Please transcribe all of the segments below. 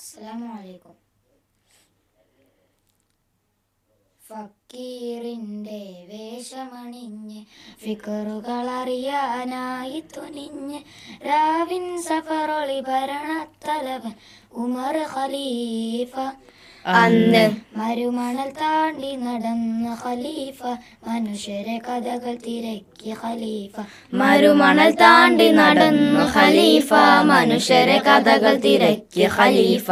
അസ്സലാമു ഫക്കീറിൻ്റെ വേഷമണിഞ്ഞ് ഫിക്കറുകളറിയാനായി തുനിഞ്ഞ് രാവിൻ സഫറൊളി ഭരണത്തലവൻ ഉമർ ഖലീഫ. അന്ന് മരുമണൽ താണ്ടി നടന്ന ഖലീഫ, മനുഷ്യരെ കഥകൾ തിരക്കി ഖലീഫ. മരുമണൽ താണ്ടി നടന്നു ഖലീഫ, മനുഷ്യരെ കഥകൾ തിരക്കി ഖലീഫ.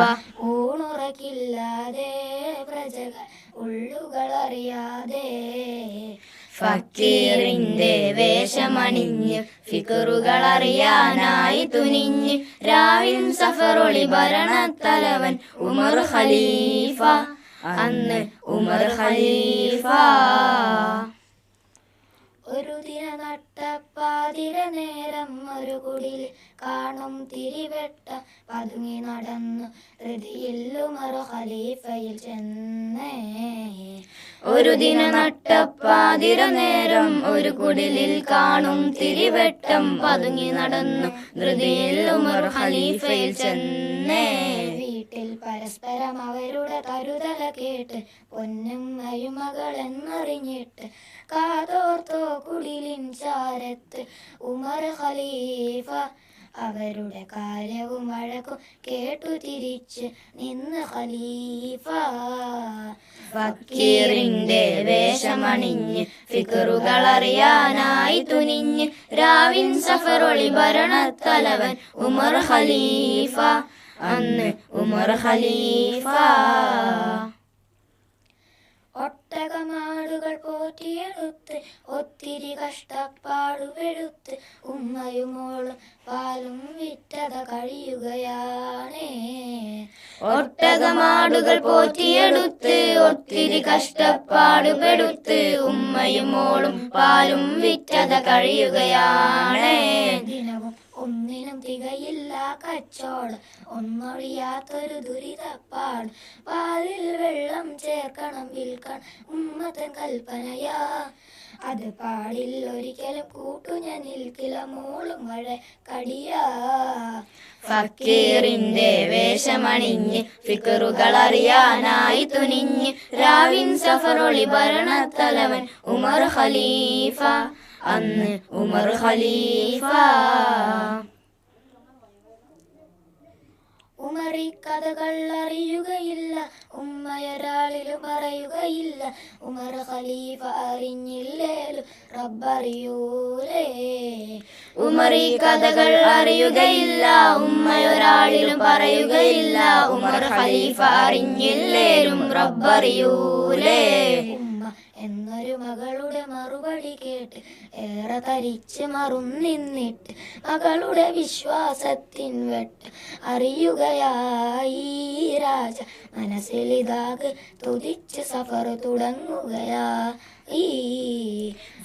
ഊണുറക്കില്ലാതെ പ്രജകൾ ഉള്ളുകളറിയാതെ ഫക്കീറിൻ്റെ വേഷമണിഞ്ഞ് ഫിക്കറുകളറിയാനായി തുനിഞ്ഞ് രാവിൻ സഫറൊളി ഭരണത്തലവൻ ഉമർ ഖലീഫ. അന്ന് ഉമർ ഖലീഫ. ഒരു ദിന നട്ടപ്പാതിര നേരം ഒരു കുടിൽ കാണും തിരിവെട്ട പതുങ്ങി നടന്നു ഹൃതിയിൽ ഉമർ ഖലീഫയിൽ ചെന്നേ. ഒരു ദിന നട്ടപ്പാതിര നേരം ഒരു കുടിലിൽ കാണും തിരിവെട്ടം പതുങ്ങി നടന്നു ധൃതിയിൽ ഉമർ ഖലീഫയിൽ ചെന്നേ. വീട്ടിൽ പരസ്പരം അവരുടെ കരുതല കേട്ട് പൊന്നും മരുമകളെന്നറിഞ്ഞിട്ട് കാതോർത്തോ കുടിലിൻ ചാരത്ത് ഉമർ ഖലീഫ. അവരുടെ കാര്യവും വഴക്കും കേട്ടു തിരിച്ച് നിന്ന് ഖലീഫ. ഫക്കീറിൻ്റെ വേഷമണിഞ്ഞ് ഫിക്കറുകളറിയാനായി തുനിഞ്ഞ് രാവിൻ സഫറൊളി ഭരണത്തലവൻ ഉമർ ഖലീഫ. അന്ന് ഉമർ ഖലീഫ. ഒട്ടകമാടുകൾ പോറ്റിയെടുത്ത് ഒത്തിരി കഷ്ടപ്പാടുപെടുത്ത് ഉമ്മയുമോളും പാലും വിറ്റത കഴിയുകയാണേ. ഒട്ടകമാടുകൾ പോറ്റിയെടുത്ത് ഒത്തിരി കഷ്ടപ്പാടുപെടുത്ത് ഉമ്മയുമോളും പാലും വിറ്റത കഴിയുകയാണേ. ദിനവും ഒന്നിനും തികയില്ല കച്ചോട്, ഒന്നൊഴിയാത്തൊരു ദുരിതപ്പാട്. പാലിൽ വെള്ളം ചേർക്കണം വിൽക്കണം ഉമ്മത്തൻ കൽപ്പനയാ. അത് പാടിൽ ഒരിക്കലും കൂട്ടു ഞാൻ നിൽക്കില്ല മോളും മഴ കടിയാ. ഫക്കീറിൻ്റെ വേഷമണിഞ്ഞ് ഫിക്കറുകളറിയാനായി തുനിഞ്ഞ് രാവിൻ സഫറൊളി ഭരണത്തലവൻ ഉമർ ഖലീഫ. അന്ന് ഉമർ ഖലീഫ. ഉമറി കഥകൾ അറിയുകയില്ല, ഉമ്മയൊരാളിലും പറയുകയില്ല. ഉമർ ഖലീഫ അറിഞ്ഞില്ലേലും റബ്ബറിയൂലേ. ഉമറി കഥകൾ അറിയുകയില്ല, ഉമ്മയൊരാളിലും പറയുകയില്ല. ഉമർ ഖലീഫ അറിഞ്ഞില്ലേലും റബ്ബറിയൂലേ. എന്നൊരു മകളുടെ മറുപടി കേട്ട് ഏറെ തരിച്ച് മറുന്നിന്നിട്ട് മകളുടെ വിശ്വാസത്തിൻ വെട്ട് അറിയുകയായി രാജ. മനസ്സിലിതാകെ തുതിച്ച് സഫർ തുടങ്ങുകയായി.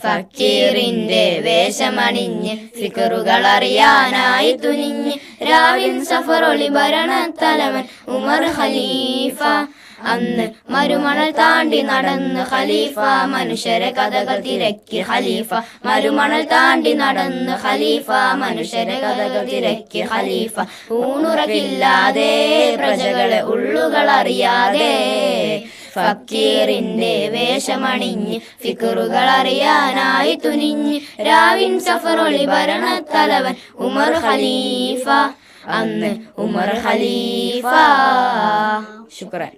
ഫക്കീറിൻ്റെ വേഷമണിഞ്ഞ് ഫിക്കറുകളറിയാനായി തുനിഞ്ഞ് രാവിൻ സഫറൊളി ഭരണത്തലവൻ ഉമർ ഖലീഫ. അന്ന് മരുമണൽ താണ്ടി നടന്ന് ഖലീഫ, മനുഷ്യരെ കഥകൾ തിരക്കി ഖലീഫ. മരുമണൽ താണ്ടി നടന്ന് ഖലീഫ, മനുഷ്യരെ കഥകൾ തിരക്കി ഖലീഫ. ഊണുറക്കില്ലാതെ പ്രജകളെ ഉള്ളുകളറിയാതെ ഫക്കീറിൻ്റെ വേഷമണിഞ്ഞ് ഫിക്കറുകളറിയാനായി തുനിഞ്ഞ് രാവിൻ സഫറൊളി ഭരണത്തലവൻ ഉമർ ഖലീഫ. അന്ന് ഉമർ ഖലീഫ. ശുക്രാൻ.